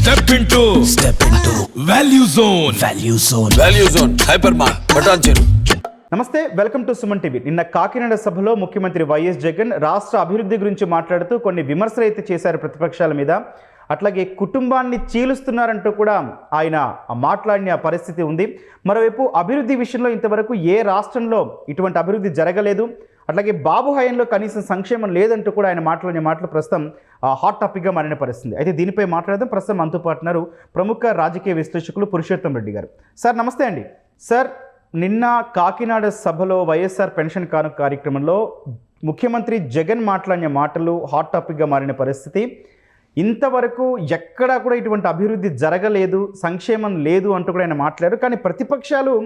Step into Value Zone Hypermart Patancheru. నమస్తే, welcome to Suman TV. నిన్న కాకినాడ సభలో ముఖ్యమంత్రి వైఎస్ జగన్ రాష్ట్ర అభివృద్ధి గురించి మాట్లాడుతూ కొన్ని విమర్శలు అయితే చేశారు ప్రతిపక్షాల మీద. అట్లాగే కుటుంబాన్ని చీలుస్తున్నారంటూ కూడా ఆయన మాట్లాడిన పరిస్థితి ఉంది. మరోవైపు అభివృద్ధి విషయంలో ఇంతవరకు ఏ రాష్ట్రంలో ఇటువంటి అభివృద్ధి జరగలేదు, అట్లాగే బాబు హయాంలో కనీసం సంక్షేమం లేదంటూ కూడా ఆయన మాట్లాడిన మాటలు ప్రస్తుతం హాట్ టాపిక్గా మారిన పరిస్థితి. అయితే దీనిపై మాట్లాడదాం. ప్రస్తుతం మనతో పాటున్నారు ప్రముఖ రాజకీయ విశ్లేషకులు పురుషోత్తం రెడ్డి గారు. సార్ నమస్తే అండి. సార్, నిన్న కాకినాడ సభలో వైఎస్ఆర్ పెన్షన్ కానుక కార్యక్రమంలో ముఖ్యమంత్రి జగన్ మాట్లాడిన మాటలు హాట్ టాపిక్గా మారిన పరిస్థితి. ఇంతవరకు ఎక్కడా కూడా ఇటువంటి అభివృద్ధి జరగలేదు, సంక్షేమం లేదు అంటూ కూడా ఆయన మాట్లాడారు. కానీ ప్రతిపక్షాలు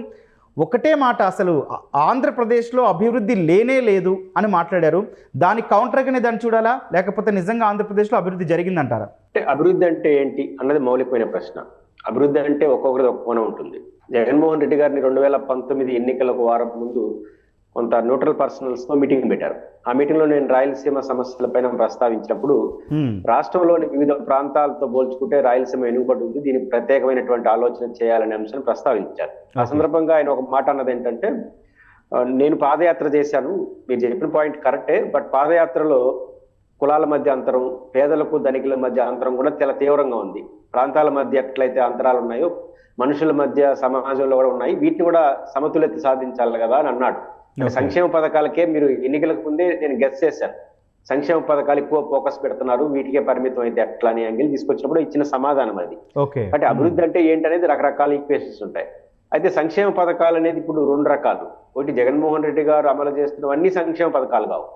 ఒకటే మాట, అసలు ఆంధ్రప్రదేశ్లో అభివృద్ధి లేనే లేదు అని మాట్లాడారు. దాని కౌంటర్గానే దాన్ని చూడాలా, లేకపోతే నిజంగా ఆంధ్రప్రదేశ్లో అభివృద్ధి జరిగిందంటారా? అంటే అభివృద్ధి అంటే ఏంటి అన్నది మౌలికమైన ప్రశ్న. అభివృద్ధి అంటే ఒక్కొక్కరిది ఒక్క కోణం ఉంటుంది. జగన్మోహన్ రెడ్డి గారిని 2019 ఎన్నికలకు వారం ముందు కొంత న్యూట్రల్ పర్సనల్స్ తో మీటింగ్ పెట్టారు. ఆ మీటింగ్ లో నేను రాయలసీమ సమస్యలపైన ప్రస్తావించినప్పుడు రాష్ట్రంలోని వివిధ ప్రాంతాలతో పోల్చుకుంటే రాయలసీమ వెనుకబడి ఉంది, దీనికి ప్రత్యేకమైనటువంటి ఆలోచన చేయాలనే అంశాన్ని ప్రస్తావించారు. ఆ సందర్భంగా ఆయన ఒక మాట అన్నది ఏంటంటే, నేను పాదయాత్ర చేశాను, మీరు చెప్పిన పాయింట్ కరెక్టే, బట్ పాదయాత్రలో కులాల మధ్య అంతరం, పేదలకు ధనికుల మధ్య అంతరం కూడా చాలా తీవ్రంగా ఉంది. ప్రాంతాల మధ్య ఎట్లయితే అంతరాలు ఉన్నాయో మనుషుల మధ్య సమాజంలో కూడా ఉన్నాయి, వీటిని కూడా సమతుల్యత సాధించాలి కదా అని అన్నాడు. సంక్షేమ పథకాలకే మీరు ఎన్నికలకు ముందే నేను గెస్ చేశాను, సంక్షేమ పథకాలు ఎక్కువ ఫోకస్ పెడుతున్నారు, వీటికే పరిమితం అయితే ఎట్లా అని యాంగిల్ తీసుకొచ్చినప్పుడు ఇచ్చిన సమాధానం అది. అంటే అభివృద్ధి అంటే ఏంటనేది రకరకాల ఈక్వేషన్స్ ఉంటాయి. అయితే సంక్షేమ పథకాలు అనేది ఇప్పుడు రెండు రకాలు. ఒకటి జగన్మోహన్ రెడ్డి గారు అమలు చేస్తున్నవన్నీ సంక్షేమ పథకాలు కావు.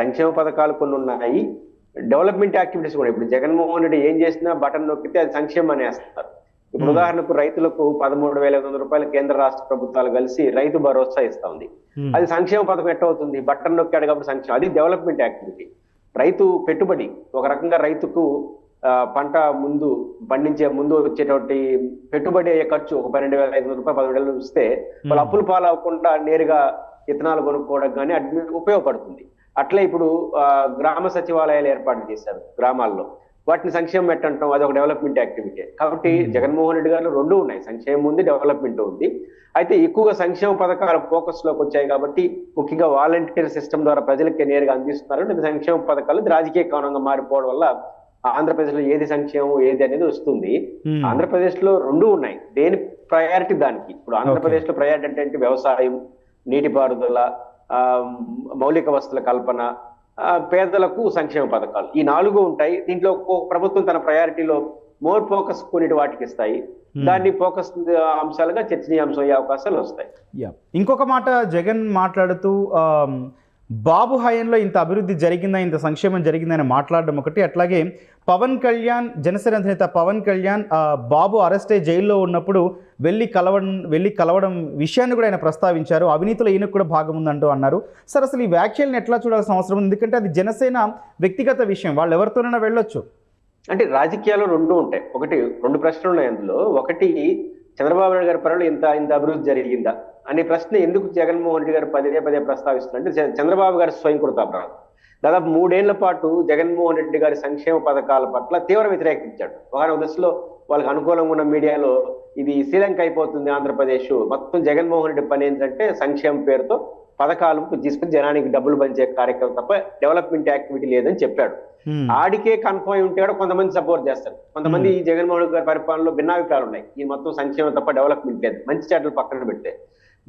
సంక్షేమ పథకాలు కొన్ని ఉన్నాయి, డెవలప్మెంట్ యాక్టివిటీస్ కూడా. ఇప్పుడు జగన్మోహన్ రెడ్డి ఏం చేసినా బటన్ నొక్కితే అది సంక్షేమం అనేస్తారు. ఇప్పుడు ఉదాహరణకు రైతులకు 13,500 రూపాయలు కేంద్ర రాష్ట్ర ప్రభుత్వాలు కలిసి రైతు భరోసా ఇస్తా ఉంది. అది సంక్షేమ పథకం ఎట్టవుతుంది? బటన్ నొక్కాడు కాబట్టి సంక్షేమం. అది డెవలప్మెంట్ యాక్టివిటీ. రైతు పెట్టుబడి, ఒక రకంగా రైతుకు పంట ముందు పండించే ముందు వచ్చేటువంటి పెట్టుబడి అయ్యే ఖర్చు ఒక 12,500 రూపాయలు 17,000 ఇస్తే వాళ్ళు అప్పులు పాలవకుండా నేరుగా విత్తనాలు కొనుక్కోవడానికి కానీ అది ఉపయోగపడుతుంది. అట్లే ఇప్పుడు గ్రామ సచివాలయాలు ఏర్పాటు చేశారు గ్రామాల్లో, వాటిని సంక్షేమం ఎట్టంటాం, అది ఒక డెవలప్మెంట్ యాక్టివిటీ. కాబట్టి జగన్మోహన్ రెడ్డి గారు రెండు ఉన్నాయి, సంక్షేమం ఉంది, డెవలప్మెంట్ ఉంది. అయితే ఎక్కువగా సంక్షేమ పథకాలు ఫోకస్ లోకి వచ్చాయి కాబట్టి, ముఖ్యంగా వాలంటీర్ సిస్టమ్ ద్వారా ప్రజలకి నేరుగా అందిస్తున్నారు సంక్షేమ పథకాలు. రాజకీయ కారణంగా మారిపోవడం వల్ల ఆంధ్రప్రదేశ్ లో ఏది సంక్షేమం ఏది అనేది వస్తుంది. ఆంధ్రప్రదేశ్ లో రెండు ఉన్నాయి, దేని ప్రయారిటీ దానికి. ఇప్పుడు ఆంధ్రప్రదేశ్ లో ప్రయారిటీ అంటే వ్యవసాయం, నీటిపారుదల, మౌలిక వసతుల కల్పన, పేదలకు సంక్షేమ పథకాలు, ఈ 4 ఉంటాయి. దీంట్లో ప్రభుత్వం తన ప్రయారిటీలో మోర్ ఫోకస్ కొన్నిటి వాటికి ఇస్తాయి, దాన్ని ఫోకస్ అంశాలుగా చర్చనీయాంశం అయ్యే అవకాశాలు వస్తాయి. ఇంకొక మాట జగన్ మాట్లాడుతూ బాబు హయాంలో ఇంత అభివృద్ధి జరిగిందా, ఇంత సంక్షేమం జరిగిందని మాట్లాడడం ఒకటి. అట్లాగే పవన్ కళ్యాణ్, జనసేన అధినేత పవన్ కళ్యాణ్ బాబు అరెస్ట్ అయ్యి జైల్లో ఉన్నప్పుడు వెళ్ళి కలవడం విషయాన్ని కూడా ఆయన ప్రస్తావించారు. అవినీతిలో ఈయనకు కూడా భాగం ఉందంటూ అన్నారు. సార్, అసలు ఈ వ్యాఖ్యలను ఎట్లా చూడాల్సిన అవసరం ఉంది? ఎందుకంటే అది జనసేన వ్యక్తిగత విషయం, వాళ్ళు ఎవరితోనైనా వెళ్ళొచ్చు. అంటే రాజకీయాల్లో రెండు ఉంటాయి. ఒకటి, రెండు ప్రశ్నలు ఉన్నాయి అందులో. ఒకటి, చంద్రబాబు నాయుడు గారి పనులు ఇంత అభివృద్ధి జరిగిందా అనే ప్రశ్న ఎందుకు జగన్మోహన్ రెడ్డి గారు పదే ప్రస్తావిస్తున్నారంటే, చంద్రబాబు గారి స్వయంకృతాపరాధం. దాదాపు 3 ఏళ్ల పాటు జగన్మోహన్ రెడ్డి గారి సంక్షేమ పథకాల పట్ల తీవ్ర వ్యతిరేకించాడు. ఒక దశలో వాళ్ళకి అనుకూలంగా ఉన్న మీడియాలో ఇది శ్రీలంక అయిపోతుంది ఆంధ్రప్రదేశ్, మొత్తం జగన్మోహన్ రెడ్డి పని ఏంటంటే సంక్షేమ పేరుతో పథకాలు తీసుకుని జనానికి డబ్బులు పంచే కార్యక్రమం తప్ప డెవలప్మెంట్ యాక్టివిటీ లేదని చెప్పాడు. ఆడికే కన్ఫర్మ్ ఉంటే కూడా కొంతమంది సపోర్ట్ చేస్తారు, కొంతమంది ఈ జగన్మోహన్ గారి పరిపాలనలో భిన్నాభిప్రాయాలు ఉన్నాయి, ఈ మొత్తం సంక్షేమం తప్ప డెవలప్మెంట్ లేదు, మంచి చెడ్డలు పక్కన పెడితే.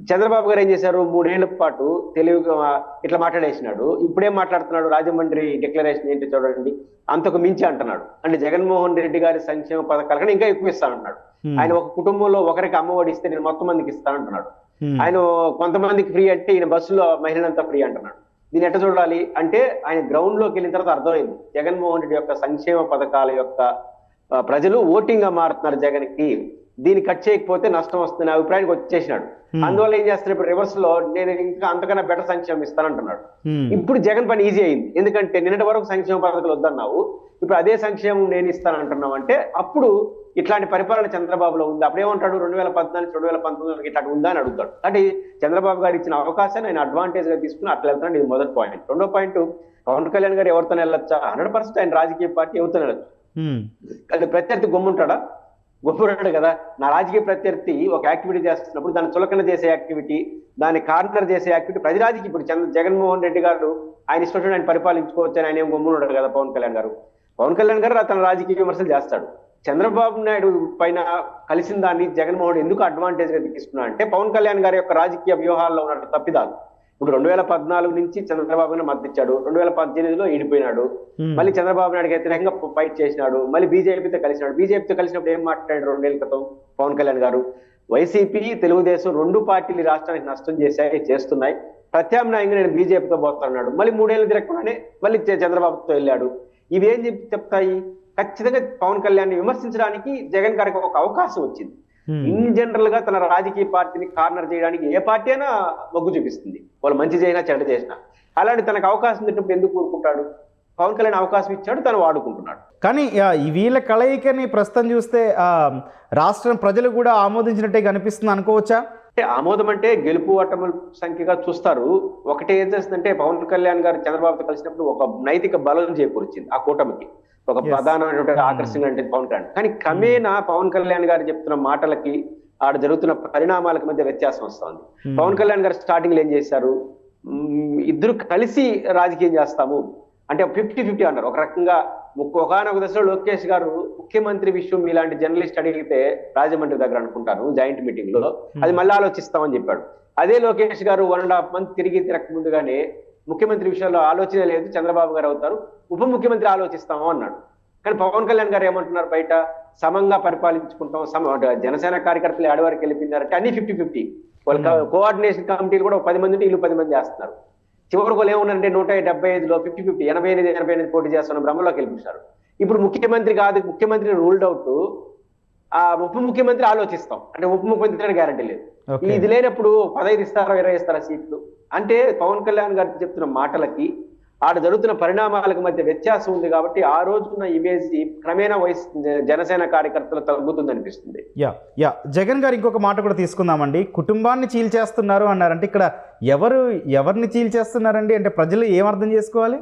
చంద్రబాబు గారు ఏం చేశారు, 3 ఏళ్ల పాటు తెలివిగా ఇట్లా మాట్లాడేసినాడు. ఇప్పుడేం మాట్లాడుతున్నాడు, రాజమండ్రి డిక్లరేషన్ ఏంటి చూడండి, అంతకు మించి అంటున్నాడు. అంటే జగన్మోహన్ రెడ్డి గారి సంక్షేమ పథకాల కన్నా ఇంకా ఎక్కువ ఇస్తానంటున్నాడు. ఆయన ఒక కుటుంబంలో ఒకరికి అమ్మఒడి ఇస్తే నేను మొత్తం మందికి ఇస్తానంటున్నాడు. ఆయన కొంతమందికి ఫ్రీ అంటే ఈయన బస్సులో మహిళలంతా ఫ్రీ అంటున్నాడు. దీన్ని ఎట్లా చూడాలి అంటే, ఆయన గ్రౌండ్ లోకి వెళ్ళిన తర్వాత అర్థమైంది జగన్మోహన్ రెడ్డి యొక్క సంక్షేమ పథకాల యొక్క ప్రజలు ఓటింగ్ గా మారుతున్నారు జగన్ కి, దీన్ని కట్ చేయకపోతే నష్టం వస్తుందనే అభిప్రాయానికి వచ్చేసినాడు. అందువల్ల ఏం చేస్తారు, ఇప్పుడు రివర్స్ లో నేను ఇంకా అంతకన్నా బెటర్ సంక్షేమం ఇస్తానంటున్నాడు. ఇప్పుడు జగన్ పని ఈజీ అయింది, ఎందుకంటే నిన్నటి వరకు సంక్షేమ పథకాలు వద్దన్నావు, ఇప్పుడు అదే సంక్షేమం నేను ఇస్తానంటున్నావు అంటే అప్పుడు ఇట్లాంటి పరిపాలన చంద్రబాబులో ఉంది. అప్పుడేమంటాడు, 2014 2019 ఇట్లా ఉందా అని అడుగుతాడు. అంటే చంద్రబాబు గారు ఇచ్చిన అవకాశాన్ని ఆయన అడ్వాంటేజ్ గా తీసుకుని అట్లా వెళ్తున్నాడు. ఇది మొదటి పాయింట్. రెండో పాయింట్, పవన్ కళ్యాణ్ గారు ఎవరితో వెళ్ళొచ్చా? 100% ఆయన రాజకీయ పార్టీ ఎవరితో వెళ్ళొచ్చు. కానీ ప్రత్యర్థి గమ్ముంటాడా? గొప్పడు కదా. నా రాజకీయ ప్రత్యర్థి ఒక యాక్టివిటీ చేస్తున్నప్పుడు దాన్ని చులకన చేసే యాక్టివిటీ, దాన్ని కార్నర్ చేసే యాక్టివిటీ ప్రతి రాజకీయ ఇప్పుడు జగన్మోహన్ రెడ్డి గారు ఆయన ఇష్టం ఆయన పరిపాలించుకోవచ్చు అని ఆయన ఏం గమ్మునున్నాడు కదా. పవన్ కళ్యాణ్ గారు తన రాజకీయ విమర్శలు చేస్తాడు. చంద్రబాబు నాయుడు పైన కలిసిన దాన్ని జగన్మోహన్ ఎందుకు అడ్వాంటేజ్ గా తీసుకున్నా అంటే పవన్ కళ్యాణ్ గారి యొక్క రాజకీయ వ్యూహాల్లో ఉన్న తప్పిదాలు. ఇప్పుడు 2014 నుంచి చంద్రబాబు మద్దతు ఇచ్చాడు, 2018లో ఈడిపోయినాడు, మళ్ళీ చంద్రబాబు నాయుడు వ్యతిరేకంగా ఫైట్ చేసినాడు, మళ్ళీ బీజేపీతో కలిసినాడు. బీజేపీతో కలిసినప్పుడు ఏం మాట్లాడాడు 2 ఏళ్ల క్రితం పవన్ కళ్యాణ్ గారు? వైసీపీ తెలుగుదేశం 2 పార్టీలు రాష్ట్రానికి నష్టం చేస్తున్నాయి, ప్రత్యామ్నాయంగా నేను బీజేపీతో పోతున్నాడు. మళ్ళీ 3 ఏళ్ళు తిరగకుండానే మళ్ళీ చంద్రబాబుతో వెళ్ళాడు. ఇవేం చెప్తాయి? ఖచ్చితంగా పవన్ కళ్యాణ్ విమర్శించడానికి జగన్ గారికి ఒక అవకాశం వచ్చింది. ఇన్ జనరల్ గా తన రాజకీయ పార్టీని కార్నర్ చేయడానికి ఏ పార్టీ అయినా మొగ్గు చూపిస్తుంది, వాళ్ళు మంచి చేసినా చెడ్డ చేసినా. అలాంటి తనకు అవకాశం ఇచ్చినప్పుడు ఎందుకు కోరుకుంటాడు? పవన్ కళ్యాణ్ అవకాశం ఇచ్చాడు, తను వాడుకుంటున్నాడు. కానీ వీళ్ళ కలయికని ప్రస్తుతం చూస్తే రాష్ట్రం ప్రజలు కూడా ఆమోదించినట్టే కనిపిస్తుంది అనుకోవచ్చా? అంటే ఆమోదం అంటే గెలుపు ఓటముల సంఖ్యగా చూస్తారు. ఒకటి ఏం చేస్తుందంటే పవన్ కళ్యాణ్ గారు చంద్రబాబుతో కలిసినప్పుడు ఒక నైతిక బలం చేకూర్చింది ఆ కూటమికి. ఒక ప్రధానమైనటువంటి ఆకర్షణ అంటే పవన్ కళ్యాణ్. కానీ క్రమేణా పవన్ కళ్యాణ్ గారు చెప్తున్న మాటలకి ఆడ జరుగుతున్న పరిణామాలకు మధ్య వ్యత్యాసం వస్తుంది. పవన్ కళ్యాణ్ గారు స్టార్టింగ్ లో ఏం చేశారు? ఇద్దరు కలిసి రాజకీయం చేస్తాము అంటే 50-50 అన్నారు. ఒక రకంగా ఒకనొక దశలో లోకేష్ గారు ముఖ్యమంత్రి విషయం ఇలాంటి జర్నలిస్ట్ అడిగితే రాజమండ్రి దగ్గర అనుకుంటాను జాయింట్ మీటింగ్ లో అది మళ్ళీ ఆలోచిస్తామని చెప్పాడు. అదే లోకేష్ గారు 1.5 month తిరిగి తిరగక ముందుగానే ముఖ్యమంత్రి విషయంలో ఆలోచన లేదు, చంద్రబాబు గారు అవుతారు, ఉప ముఖ్యమంత్రి ఆలోచిస్తాము అన్నాడు. కానీ పవన్ కళ్యాణ్ గారు ఏమంటున్నారు? బయట సమంగా పరిపాలించుకుంటాం, జనసేన కార్యకర్తలు ఏడవరకు వెళ్ళిపోయినారంటే అన్ని 50-50. వాళ్ళ కోఆర్డినేషన్ కమిటీలు కూడా 10 మంది ఉంటే వీళ్ళు 10 మంది చేస్తున్నారు. చివరికి వాళ్ళు ఏమన్నారంటే 175లో 50-50 88 పోటీ చేస్తున్న బ్రహ్మలోకి వెళ్ళిపోయారు. ఇప్పుడు ముఖ్యమంత్రి కాదు, ముఖ్యమంత్రి రూల్డ్ అవుట్, ఆ ఉప ముఖ్యమంత్రి ఆలోచిస్తాం అంటే ఉప ముఖ్యమంత్రి గ్యారంటీ లేదు. ఇది లేనప్పుడు 15 ఇస్తారా 20 ఇస్తారా సీట్లు అంటే పవన్ కళ్యాణ్ గారు చెప్తున్న మాటలకి ఆడ జరుగుతున్న పరిణామాలకు మధ్య వ్యత్యాసం ఉంది. కాబట్టి ఆ రోజున్న ఇమేజ్ క్రమేణా జనసేన కార్యకర్తలు తగ్గుతుంది అనిపిస్తుంది. జగన్ గారు ఇంకొక మాట కూడా తీసుకుందామండి. కుటుంబాన్ని చీల్చేస్తున్నారు అన్నారంటే ఇక్కడ ఎవరిని చీల్చేస్తున్నారండి అంటే ప్రజలు ఏం అర్థం చేసుకోవాలి?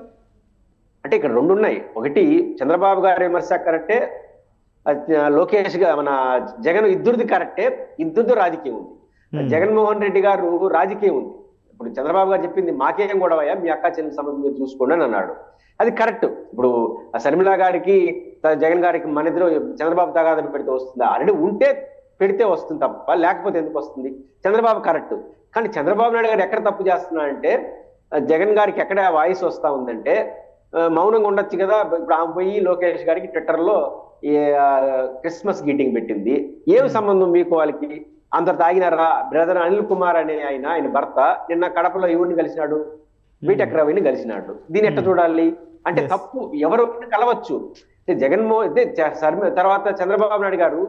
అంటే ఇక్కడ 2 ఉన్నాయి. ఒకటి చంద్రబాబు గారి విమర్శ కరెక్టే, లోకేష్ గా మన జగన్ ఇద్దరిది కరెక్టే, ఇద్దరితో రాజకీయం ఉంది. జగన్మోహన్ రెడ్డి గారు రాజకీయం ఉంది. ఇప్పుడు చంద్రబాబు గారు చెప్పింది మాకేం గొడవయ్యా, మీ అక్క చెల్లి సంబంధం మీరు చూసుకోండి అని అన్నాడు. అది కరెక్ట్. ఇప్పుడు ఆ శర్మిల గారికి జగన్ గారికి మన ఇద్దరు చంద్రబాబు తగాదని పెడితే వస్తుందా? ఆల్రెడీ ఉంటే పెడితే వస్తుంది తప్ప, లేకపోతే ఎందుకు వస్తుంది? చంద్రబాబు కరెక్ట్. కానీ చంద్రబాబు నాయుడు గారు ఎక్కడ తప్పు చేస్తున్నాడంటే జగన్ గారికి ఎక్కడ వాయిస్ వస్తా ఉందంటే మౌనంగా ఉండొచ్చు కదా. ఇప్పుడు ఆమె పోయి లోకేష్ గారికి ట్విట్టర్లో క్రిస్మస్ గ్రీటింగ్ పెట్టింది. ఏమి సంబంధం మీకు వాళ్ళకి? అందరు తాగినారా? బ్రదర్ అనిల్ కుమార్ అనే ఆయన భర్త నిన్న కడపలో ఎవరిని కలిసినాడు? బీటెక్ రవిని కలిసినాడు. దీన్ని ఎట్లా చూడాలి? అంటే తప్పు ఎవరు కలవచ్చు. తర్వాత చంద్రబాబు నాయుడు గారు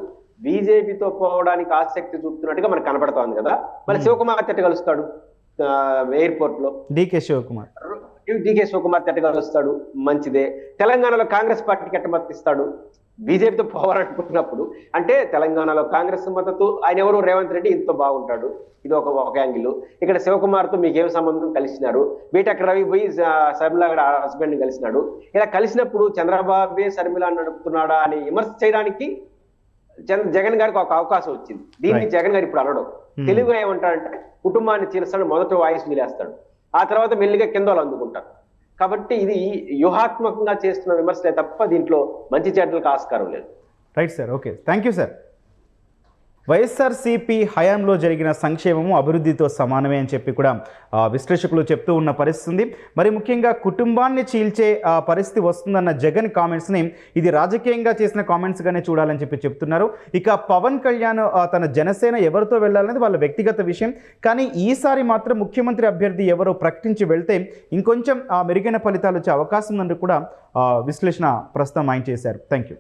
బీజేపీతో పోవడానికి ఆసక్తి చూపుతున్నట్టుగా మనకు కనపడుతోంది కదా. మళ్ళీ శివకుమార్ తెట్ట కలుస్తాడు ఎయిర్పోర్ట్ లో, డికే శివకుమార్ తెట్ట కలుస్తాడు, మంచిదే. తెలంగాణలో కాంగ్రెస్ పార్టీకి ఎట్ట మద్దతిస్తాడు? బీజేపీతో పోవాలనుకుంటున్నప్పుడు అంటే తెలంగాణలో కాంగ్రెస్ మద్దతు, ఆయన ఎవరు? రేవంత్ రెడ్డి ఇంత బాగుంటాడు. ఇది ఒక యాంగిల్. ఇక్కడ శివకుమార్ తో మీకేం సంబంధం? కలిసినారు. బీటెక్ రవి పోయి శర్మిల హస్బెండ్ ని కలిసినాడు. ఇలా కలిసినప్పుడు చంద్రబాబే శర్మిల నడుపుతున్నాడా అని విమర్శ చేయడానికి జగన్ గారికి ఒక అవకాశం వచ్చింది. దీన్ని జగన్ గారు ఇప్పుడు అనడం. తెలుగుగా ఏమంటాడంటే కుటుంబాన్ని చీల్స్తాడు, మొదట వాయిస్ వదిలేస్తాడు, ఆ తర్వాత మెల్లిగా కింద వాళ్ళు అందుకుంటారు. కాబట్టి ఇది వ్యూహాత్మకంగా చేస్తున్న విమర్శలే తప్ప దీంట్లో మంచి చెడ్డలకు ఆస్కారం లేదు. Right sir, okay, thank you sir. YSRCP హయాంలో జరిగిన సంక్షేమము అభివృద్ధితో సమానమే అని చెప్పి కూడా విశ్లేషకులు చెప్తూ ఉన్న పరిస్థితి. మరి ముఖ్యంగా కుటుంబాన్ని చీల్చే పరిస్థితి వస్తుందన్న జగన్ కామెంట్స్ని ఇది రాజకీయంగా చేసిన కామెంట్స్గానే చూడాలని చెప్తున్నారు. ఇక పవన్ కళ్యాణ్ తన జనసేన ఎవరితో వెళ్ళాలనేది వాళ్ళ వ్యక్తిగత విషయం. కానీ ఈసారి మాత్రం ముఖ్యమంత్రి అభ్యర్థి ఎవరో ప్రకటించి వెళ్తే ఇంకొంచెం మెరుగైన ఫలితాలు వచ్చే అవకాశం ఉందని కూడా విశ్లేషణ ప్రస్తుతం ఆయన చేశారు. Thank you.